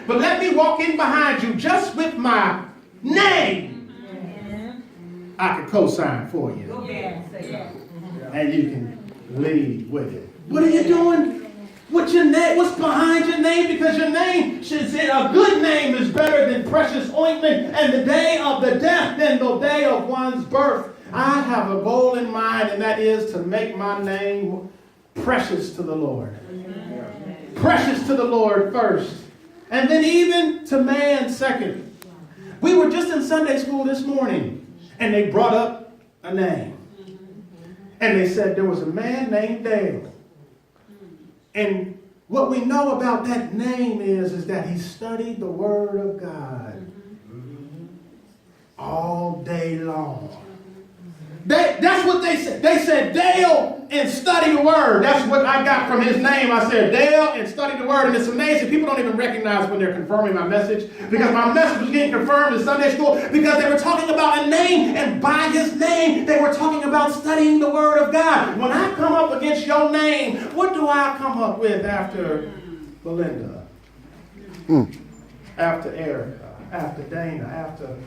But let me walk in behind you just with my name. I can co-sign for you. And you can lead with it. What are you doing? What's your name? What's behind your name? Because your name should say a good name is better than precious ointment, and the day of the death than the day of one's birth. I have a goal in mind, and that is to make my name precious to the Lord. Precious to the Lord first, and then even to man second. We were just in Sunday school this morning, and they brought up a name. And they said there was a man named Dale. And what we know about that name is that he studied the Word of God all day long. That's what they said. They said Dale and study the Word. That's what I got from his name. I said Dale and study the Word. And it's amazing. People don't even recognize when they're confirming my message, because my message was getting confirmed in Sunday school because they were talking about a name, and by his name they were talking about studying the Word of God. When I come up against your name, what do I come up with after Belinda? After Erica? After Dana? After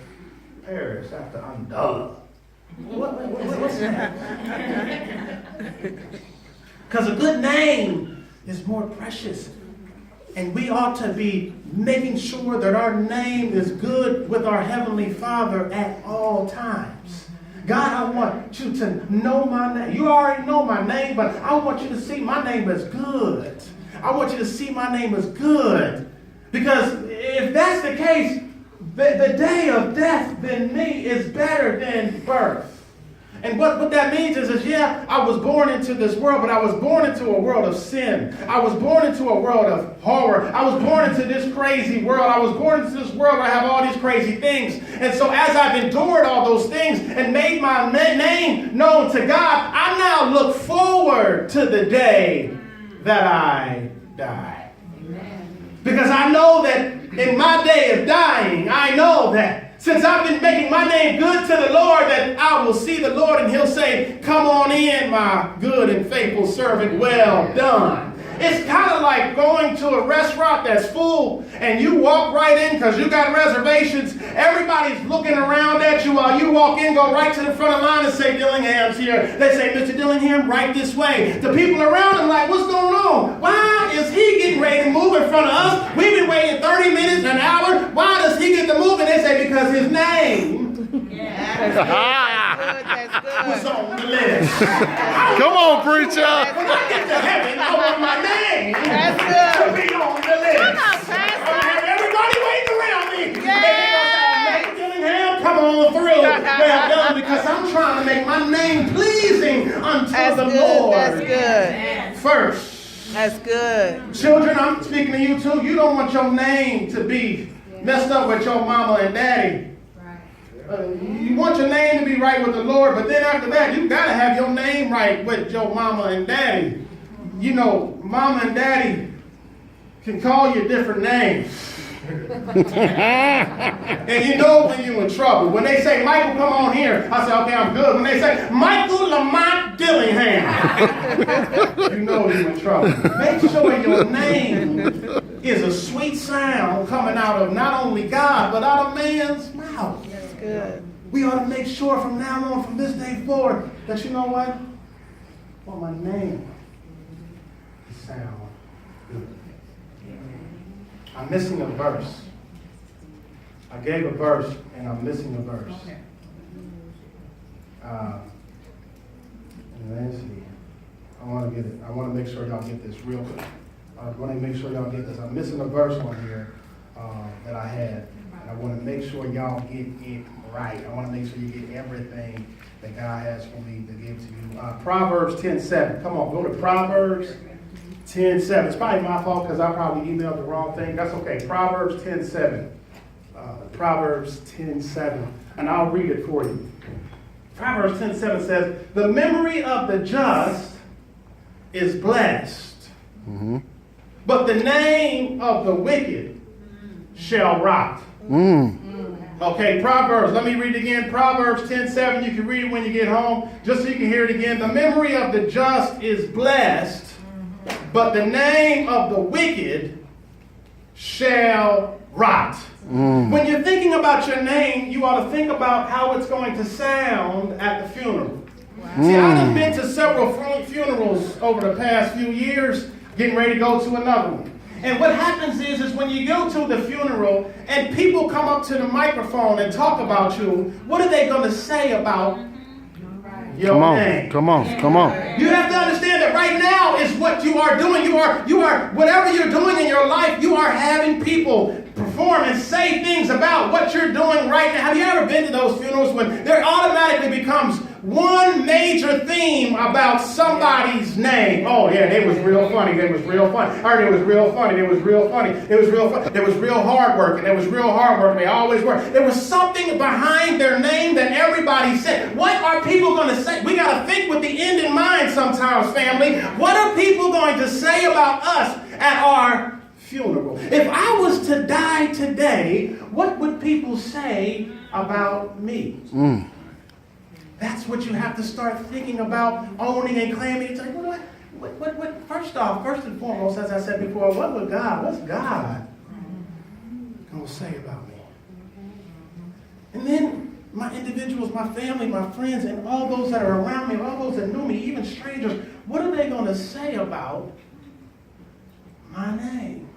Paris? After Undella? What's that? Because a good name is more precious. And we ought to be making sure that our name is good with our Heavenly Father at all times. God, I want you to know my name. You already know my name, but I want you to see my name as good. I want you to see my name as good. Because if that's the case, the day of death than me is better than birth. And what that means is yeah, I was born into this world, but I was born into a world of sin. I was born into a world of horror. I was born into this crazy world. I was born into this world where I have all these crazy things. And so as I've endured all those things and made my name known to God, I now look forward to the day that I die. Because I know that in my day of dying, I know that since I've been making my name good to the Lord, that I will see the Lord and he'll say, come on in, my good and faithful servant, well done. It's kind of like going to a restaurant that's full and you walk right in because you got reservations. Everybody's looking around at you while you walk in, go right to the front of the line and say, Dillingham's here. They say, Mr. Dillingham, right this way. The people around him like, what's going on? Why is he getting ready to move in front of us? We've been waiting 30 minutes, an hour. Why does he get to move? And they say, because his name was on the list. Come on, preacher. When I get to heaven, I want my name to be on the list. Come on, Pastor. Everybody waiting around me. Yes. Mr. Dillingham, come on through. Well done, because I'm trying to make my name pleasing unto the Lord. That's good. First. That's good. Children, I'm speaking to you too. You don't want your name to be messed up with your mama and daddy. You want your name to be right with the Lord, but then after that, you got to have your name right with your mama and daddy. You know, mama and daddy can call you different names. And you know when you're in trouble. When they say, Michael, come on here, I say, okay, I'm good. When they say, Michael Lamont Dillingham, you know you're in trouble. Make sure your name is a sweet sound coming out of not only God, but out of man's mouth. Good. We ought to make sure from now on, from this day forward, that you know what? Well, my name sound good. I'm missing a verse. I gave a verse, and I'm missing a verse. Let's see. I want to get it. I want to make sure y'all get this real quick. I want to make sure y'all get this. I'm missing a verse on here that I had. I want to make sure y'all get it right. I want to make sure you get everything that God has for me to give to you. Proverbs 10:7. Come on, go to Proverbs 10:7. It's probably my fault because I probably emailed the wrong thing. That's okay. Proverbs 10:7. Proverbs 10:7. And I'll read it for you. Proverbs 10:7 says, the memory of the just is blessed, but the name of the wicked shall rot. Okay, Proverbs, let me read it again. Proverbs 10:7, you can read it when you get home, just so you can hear it again. The memory of the just is blessed, but the name of the wicked shall rot. When you're thinking about your name, you ought to think about how it's going to sound at the funeral. See, I've been to several funerals over the past few years, getting ready to go to another one. And what happens is when you go to the funeral and people come up to the microphone and talk about you, what are they going to say about your name? Come on. You have to understand that right now is what you are doing. You are, whatever you're doing in your life, you are having people perform and say things about what you're doing right now. Have you ever been to those funerals when there automatically becomes one major theme about somebody's name? Oh yeah, they was real funny. They was real funny. I heard it was real funny. It was real funny. It was real funny. It was real hard working. It was real hard working. They always were. There was something behind their name that everybody said. What are people going to say? We got to think with the end in mind sometimes, family. What are people going to say about us at our funeral? If I was to die today, what would people say about me? That's what you have to start thinking about, owning and claiming. It's like, what? First and foremost, as I said before, what's God going to say about me? And then my individuals, my family, my friends, and all those that are around me, all those that knew me, even strangers, what are they going to say about my name?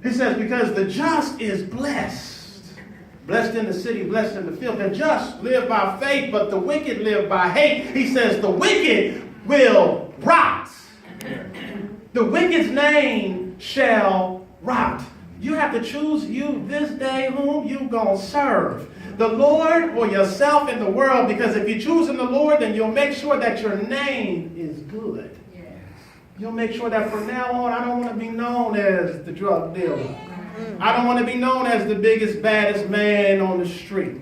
He says, because the just is blessed. Blessed in the city, blessed in the field. The just live by faith, but the wicked live by hate. He says the wicked will rot. The wicked's name shall rot. You have to choose you this day whom you gonna serve. The Lord or yourself in the world, because if you're choosing the Lord, then you'll make sure that your name is good. You'll make sure that from now on, I don't want to be known as the drug dealer. I don't want to be known as the biggest, baddest man on the street.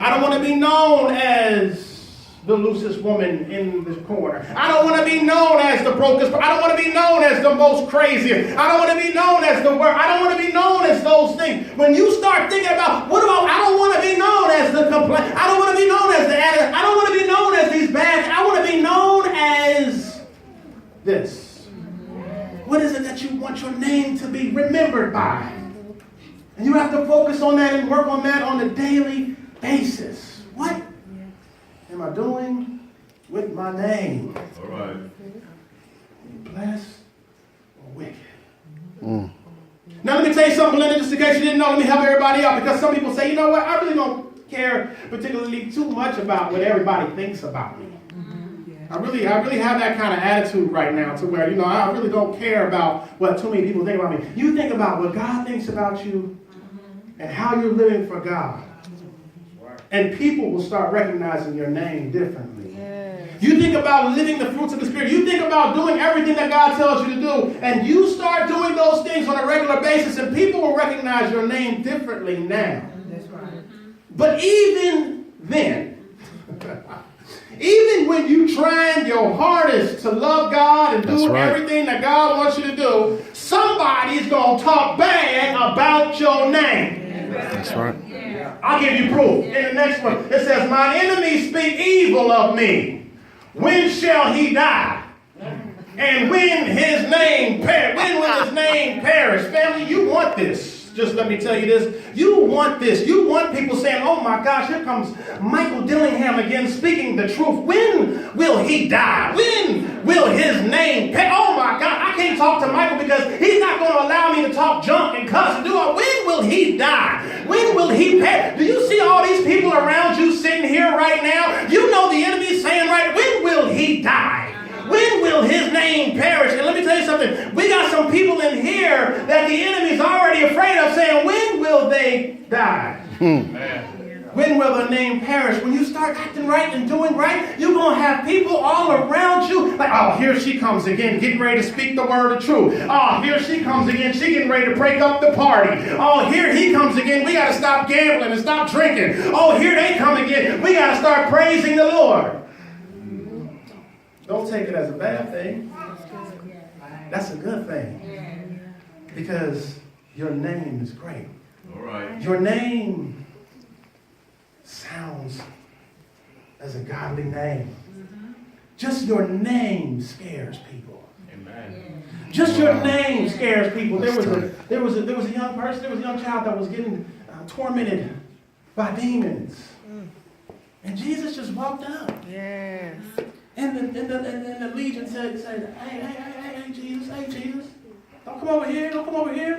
I don't want to be known as the loosest woman in the corner. I don't want to be known as the brokest. I don't want to be known as the most crazy. I don't want to be known as the worst. I don't want to be known as those things. When you start thinking about, I don't want to be known as the complaint. I don't want to be known as the addict. I don't want to be known as these bad. I want to be known as this. What is it that you want your name to be remembered by? And you have to focus on that and work on that on a daily basis. What am I doing with my name? All right. Blessed or wicked? Now let me tell you something, Belinda, just in case you didn't know, let me help everybody out, because some people say, you know what, I really don't care particularly too much about what everybody thinks about me. I really have that kind of attitude right now, to where, I really don't care about what too many people think about me. You think about what God thinks about you and how you're living for God. And people will start recognizing your name differently. You think about living the fruits of the Spirit. You think about doing everything that God tells you to do. And you start doing those things on a regular basis, and people will recognize your name differently now. That's right. But even then, even when you trying your hardest to love God and do everything that God wants you to do, somebody's going to talk bad about your name. That's right. I'll give you proof. In the next one, it says, my enemies speak evil of me. When shall he die? And when his name when will his name perish? Family, you want this. Just let me tell you this. You want this. You want people saying, oh my gosh, here comes Michael Dillingham again speaking the truth. When will he die? When will his name perish? Oh my God, I can't talk to Michael because he's not going to allow me to talk junk and cuss and do it. When will he die? When will he perish? Do you see all these people around you sitting here right now? You know the enemy's saying right, when will he die? When will his name perish? And let me tell you something. We got some people in here that the enemy's already afraid of, saying, when will they die? When will the name perish? When you start acting right and doing right, you're going to have people all around you like, oh, here she comes again, getting ready to speak the word of truth. Oh, here she comes again. She getting ready to break up the party. Oh, here he comes again. We got to stop gambling and stop drinking. Oh, here they come again. We got to start praising the Lord. Don't take it as a bad thing. That's a good thing. Because your name is great. All right. Your name sounds as a godly name. Just your name scares people. Amen. Just your name scares people. There was a young person, there was a young child that was getting tormented by demons. And Jesus just walked up. Yes. And the legion said, hey, Jesus, don't come over here,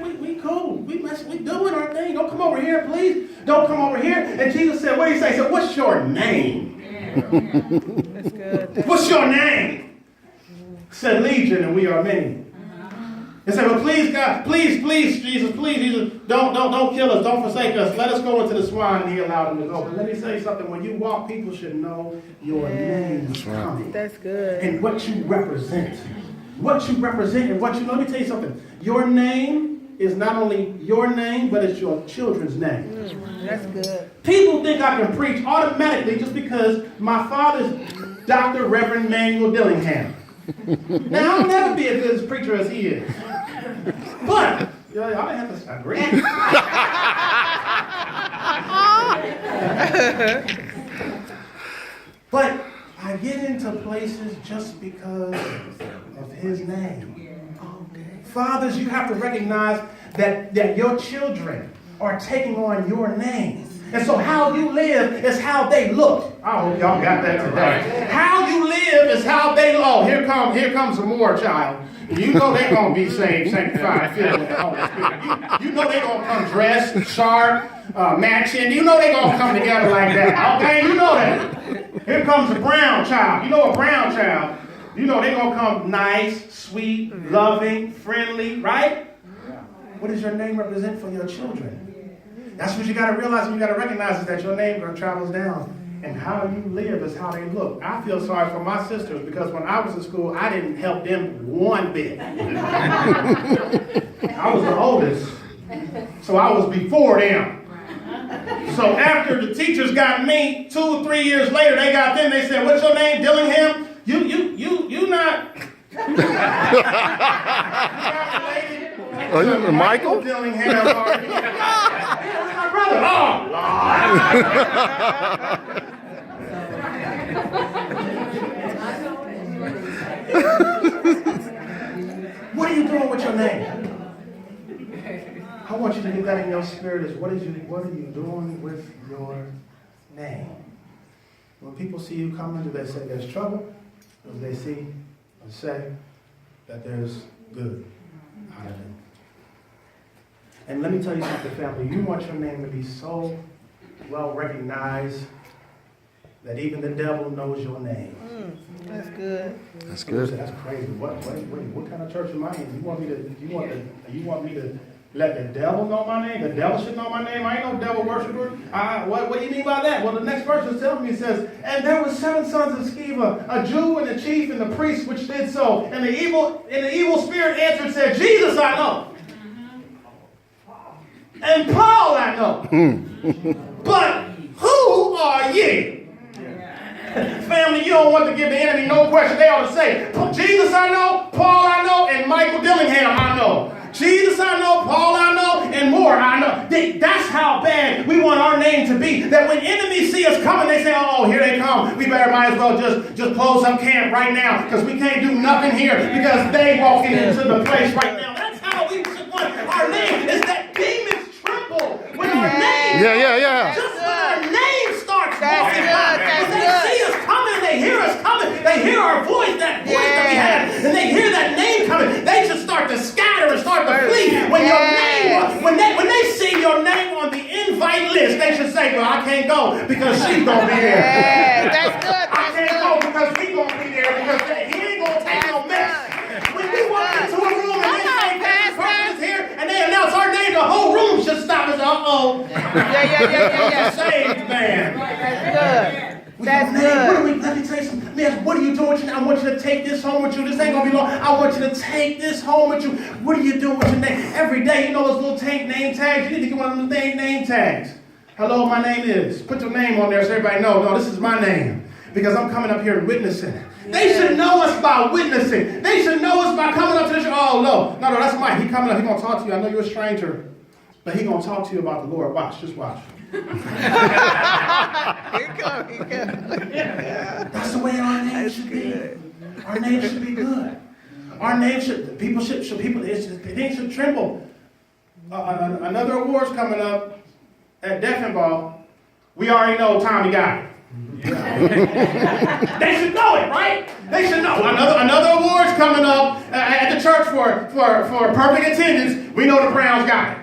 we cool, we doing our thing, don't come over here, please, don't come over here. And Jesus said, what did he say? He said, what's your name? That's good. What's your name? Said Legion, and we are many. And said, well, please, God, please, Jesus, don't kill us, don't forsake us. Let us go into the swine, and he allowed him to go. But let me say something. When you walk, people should know your name is coming. That's good. And what you represent. What you represent and what you, let me tell you something. Your name is not only your name, but it's your children's name. That's good. People think I can preach automatically just because my father's Dr. Reverend Manuel Dillingham. Now, I'll never be as good a preacher as he is. But, you know, I didn't have to agree. But I get into places just because of his name. Fathers, you have to recognize that your children are taking on your name. And so how you live is how they look. I hope y'all got that today. How you live is how they look. Oh, here comes some more, child. You know they're going to be saved, sanctified, filled with the Holy Spirit. You know they're going to come dressed, sharp, matching. You know they're going to come together like that. Okay, you know that. Here comes a brown child. You know a brown child. You know they're going to come nice, sweet, loving, friendly, right? What does your name represent for your children? That's what you got to realize and you got to recognize is that your name travels down. And how you live is how they look. I feel sorry for my sisters because when I was in school, I didn't help them one bit. I was the oldest, so I was before them. So after the teachers got me, 2 or 3 years later, they got them. They said, "What's your name, Dillingham? You not." Oh, you Michael? Dillingham. That's my brother. Oh, what are you doing with your name? I want you to get that in your spirit. Is what are you doing with your name? When people see you coming, do they say there's trouble? Or do they see and say that there's good out of it? And let me tell you something, family. You want your name to be so well recognized that even the devil knows your name. That's good. That's good. That's crazy. What kind of church am I in? You want me to let the devil know my name? The devil should know my name. I ain't no devil worshiper. What do you mean by that? Well, the next verse is telling me, it says, and there were 7 sons of Sceva, a Jew and a chief and the priest which did so. And the evil spirit answered and said, Jesus I know. And Paul I know. But who are ye? Family, you don't want to give the enemy no question. They ought to say, Jesus I know, Paul I know, and Michael Dillingham I know. Jesus I know, Paul I know, and more I know. That's how bad we want our name to be. That when enemies see us coming, they say, oh, here they come. We might as well just close up camp right now because we can't do nothing here because they walking into the place right now. That's how we should want our name, is that demons tremble when our name, just when our name starts walking by. When they see us coming, they hear us coming, they hear our voice, that voice that we have, and they hear that name coming, they just start to scatter and start to flee. When your name, when they see your name on the invite list, they should say, well, I can't go because she's going to be there. Yeah, that's good. I can't go because he's going to be there because he ain't going to take no mess. When we walk into a room and they say, this person is here, and they announce our name, the whole room should stop and say, uh-oh. Yeah. Saved man. That's good. That's good. Let me tell you something. Man, what are you doing with your name? I want you to take this home with you. This ain't going to be long. I want you to take this home with you. What are you doing with your name? Every day, you know those little name tags? You need to get one of those name tags. Hello, my name is. Put your name on there so everybody knows. No, this is my name. Because I'm coming up here and witnessing. They should know us by witnessing. They should know us by coming up to the church. Oh, no, that's Mike. He coming up. He going to talk to you. I know you're a stranger. But he going to talk to you about the Lord. Watch. Just watch. Here come. That's the way our name should be. Our name should be good. Our name should, people should they should tremble. Another award's coming up at Deffenbaugh. We already know Tommy got it. They should know it, right? They should know. Another award's coming up at the church for perfect attendance. We know the Browns got it.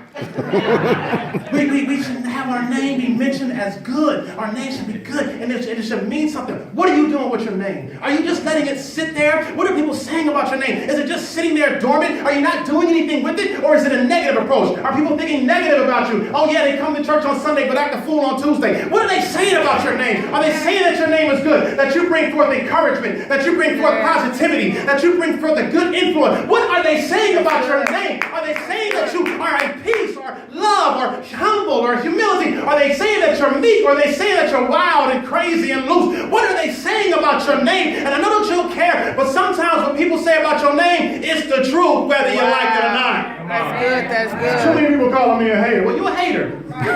we should have our name be mentioned as good. Our name should be good, and it should mean something. What are you doing with your name? Are you just letting it sit there? What are people saying about your name? Is it just sitting there dormant? Are you not doing anything with it? Or is it a negative approach? Are people thinking negative about you? Oh yeah, they come to church on Sunday but act a fool on Tuesday. What are they saying about your name? Are they saying that your name is good? That you bring forth encouragement? That you bring forth positivity? That you bring forth a good influence? What are they saying about your name? Are they saying that you are at peace, or love, or humble, or humility? Are they saying that you're meek? Or are they saying that you're wild and crazy and loose? What are they saying about your name? And I know that you don't care, but sometimes what people say about your name is the truth, whether you like it or not. That's good. That's good. Too many people calling me a hater. Well, you a hater. That's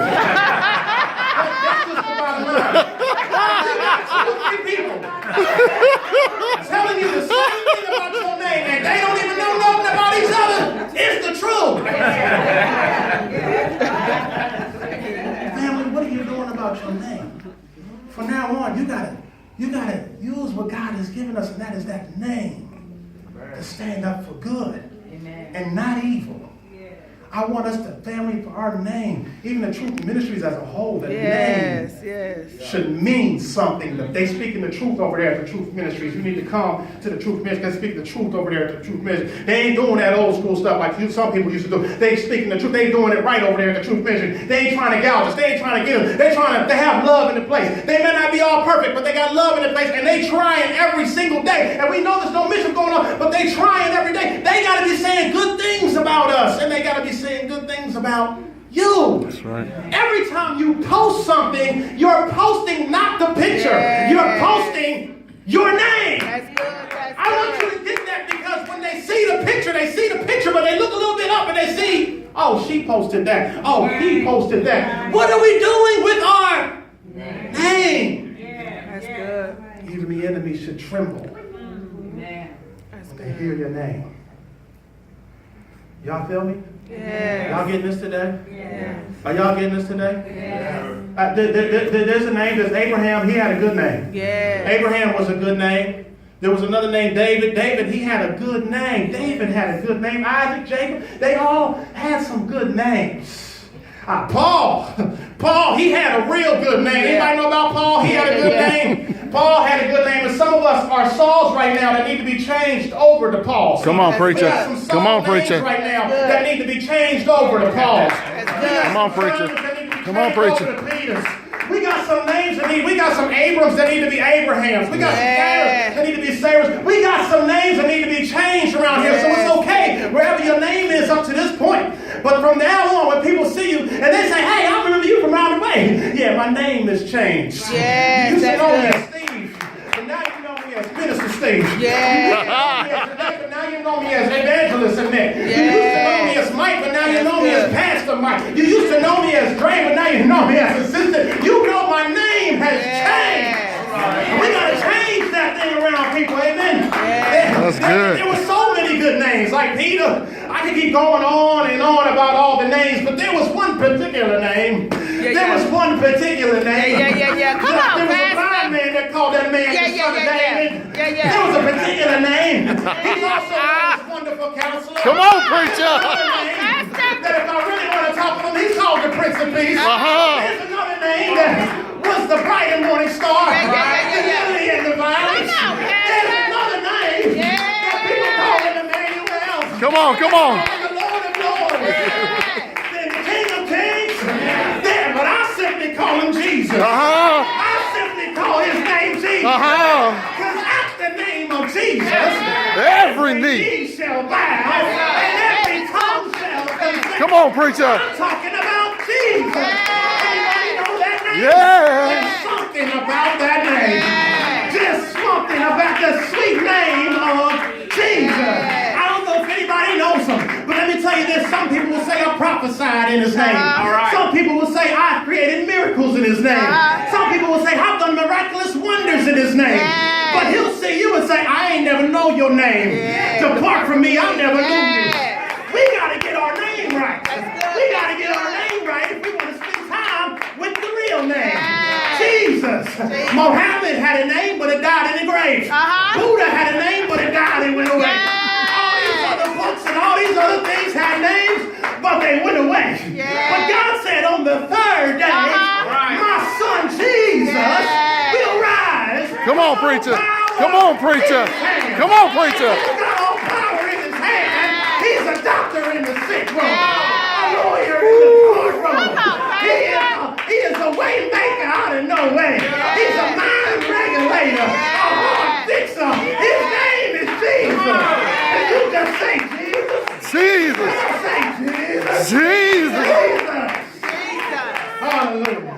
just the bottom line. You got 2 or 3 people telling you the same thing about your name, and they don't even know nothing about each other. It's the truth. Family, what are you doing about your name? From now on, you gotta use what God has given us, and that is that name to stand up for good and not evil. I want us to, family, for our name, even the Truth Ministries as a whole, that name should mean something. They speaking the truth over there at the Truth Ministries. You need to come to the Truth Ministries. They speak the truth over there at the Truth Ministries. They ain't doing that old school stuff like some people used to do. They speaking the truth. They doing it right over there at the Truth Ministries. They ain't trying to gouge us. They ain't trying to get us. They have love in the place. They may not be all perfect, but they got love in the place, and they trying every single day. And we know there's no mission going on, but they trying every day. They got to be saying good things about us, and they got to be saying good things about you. That's right. Every time you post something, you're posting not the picture. Yeah. You're posting your name. That's good. That's I want you to get that, because when they see the picture, but they look a little bit up and they see, oh, she posted that. Oh, he posted that. What are we doing with our name? That's good. Even the enemy should tremble when they hear your name. Y'all feel me? Yes. Y'all getting this today? Yes. Are y'all getting this today? There's a name, there's Abraham. He had a good name. Yes. Abraham was a good name. There was another name, David. David, he had a good name. David had a good name. Isaac, Jacob, they all had some good names. Paul, he had a real good name. Anybody know about Paul? He had a good name. Paul had a good name, and some of us are Sauls right now that need to be changed over to Paul. Come on, preacher. Come on, preacher. Right now that need to be changed over to Paul. Come on, preacher. Come on, preacher. We got some names that we got some Abrams that need to be Abrahams. We got some Sarahs that need to be Sarahs. We got some names that need to be changed around here. So it's okay wherever your name is up to this point. But from now on, when people see you and they say, hey, I remember you from around the way. Yeah, my name has changed. Yes, You used to know me that's as Steve, but now you know me as Minister Steve. Yes. But now you know me as Evangelist Annette. You used to know me as Mike, but now you know me as Pastor Mike. You used to know me as Dre, but now you know me as Assistant. You know my name has changed. We got to change that thing around people, amen? That's good. There were so many good names, like Peter. I could keep going on and on about all the names, but there was one particular name. There was one particular name. Come on, There was a blind man that called that man the son of David. There was a particular name. He's also known as Wonderful Counselor. Come on, preacher. That if I really want to talk to him, he's called the Prince of Peace. There's another name that was the bright and morning star. The lily in the valley. There's another name that people call him Emmanuel. Come on, come on. The Lord of Lords. Then the King of Kings. There, but I simply call him Jesus. I simply call his name Jesus. Because at the name of Jesus, Every knee shall bow and every tongue shall confess. Come on, preacher. I'm talking about Jesus. Anybody know that name? Yeah. There's something about that name. Just something about the sweet name of Jesus. I don't know if anybody knows him, but let me tell you this. Some people will say I prophesied in his name. Some people will say I've created miracles in his name. Some people will say I've done miraculous wonders in his name. But he'll see you and say, I ain't never know your name. Depart from me, I never knew you. We got to get our name right. We got to get our name right if we want to spend time with the real name. Jesus. Mohammed had a name, but it died in the grave. Buddha had a name, but it died and went away. All these other books and all these other things had names, but they went away. But God said on the third day, my son Jesus will rise. Come on, preacher. Come on, preacher. Come on, preacher. He's got all power in his hand. He's a doctor in the sick room. A lawyer in the courtroom. He is a way maker out of no way. He's a mind regulator. A heart fixer. His name is Jesus. And you just say Jesus. Jesus. Say Jesus. Jesus. Jesus. Hallelujah.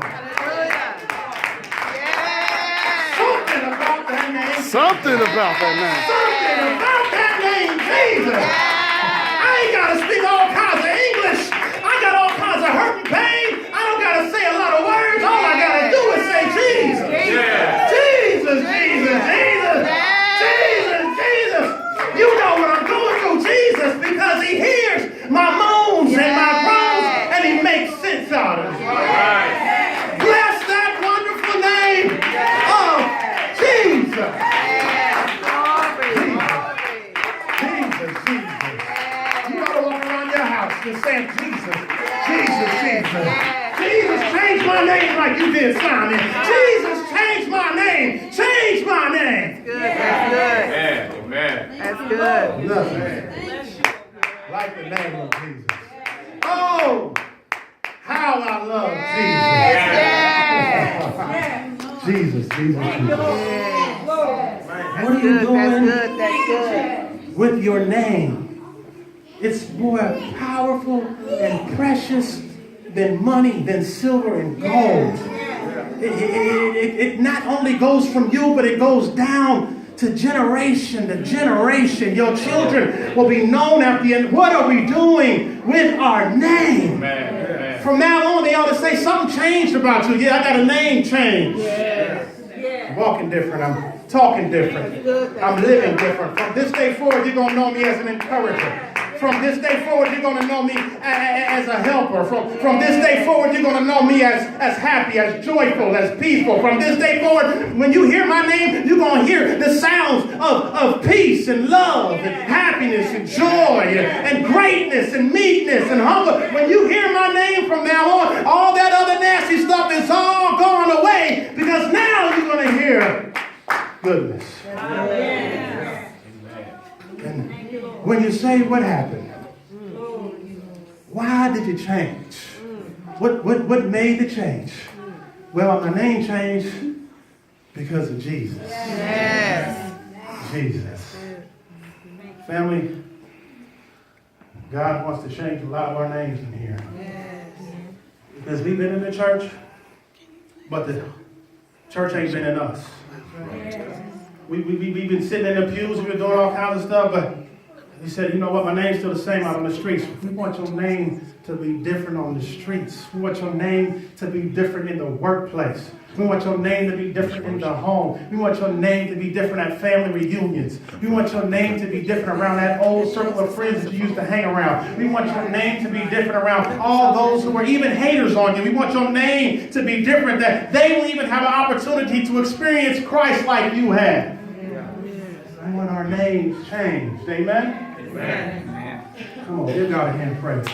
Something about that name. Something about that name. Something about that name, Jesus. I ain't got to speak all kinds of English. I got all kinds of hurt and pain. I don't got to say a lot of words. All I got to do is say Jesus. Jesus, Jesus, Jesus. Jesus, Jesus. You know what I'm going through, Jesus, because he hears my moans and my groans, and he makes sense out of it. Bless that wonderful name of Jesus. Jesus, Jesus. You ought to walk around your house just saying Jesus, Jesus, Jesus. Jesus, change my name like you did Simon. Jesus, change my name. Change my name. That's good. That's good. Nothing like the name of Jesus. Oh, how I love Jesus. Jesus, Jesus, Jesus. What are you doing That's good. with your name? It's more powerful and precious than money, than silver and gold. It not only goes from you, but it goes down to generation to generation. Your children will be known after the end. What are we doing with our name? From now on, they ought to say something changed about you. Yeah, I got a name change. I'm walking different. I'm talking different. I'm living different. From this day forward, you're going to know me as an encourager. From this day forward, you're going to know me as a helper. From this day forward, you're going to know me as happy, as joyful, as peaceful. From this day forward, when you hear my name, you're going to hear the sounds of peace and love and happiness and joy and greatness and meekness and hunger. When you hear my name from now on, all that other nasty stuff is all gone away, because now you're going to hear goodness. And when you say, what happened? Why did you change? What made the change? Well, my name changed because of Jesus. Jesus. Family, God wants to change a lot of our names in here. Because we've been in the church, but the church ain't been in us. We've been sitting in the pews, we've been doing all kinds of stuff, but he said, you know what, my name's still the same out on the streets. We want your name to be different on the streets. We want your name to be different in the workplace. We want your name to be different in the home. We want your name to be different at family reunions. We want your name to be different around that old circle of friends that you used to hang around. We want your name to be different around all those who are even haters on you. We want your name to be different, that they will even have an opportunity to experience Christ like you had. I want our names changed. Amen? Amen. Come on, give God a hand of praise.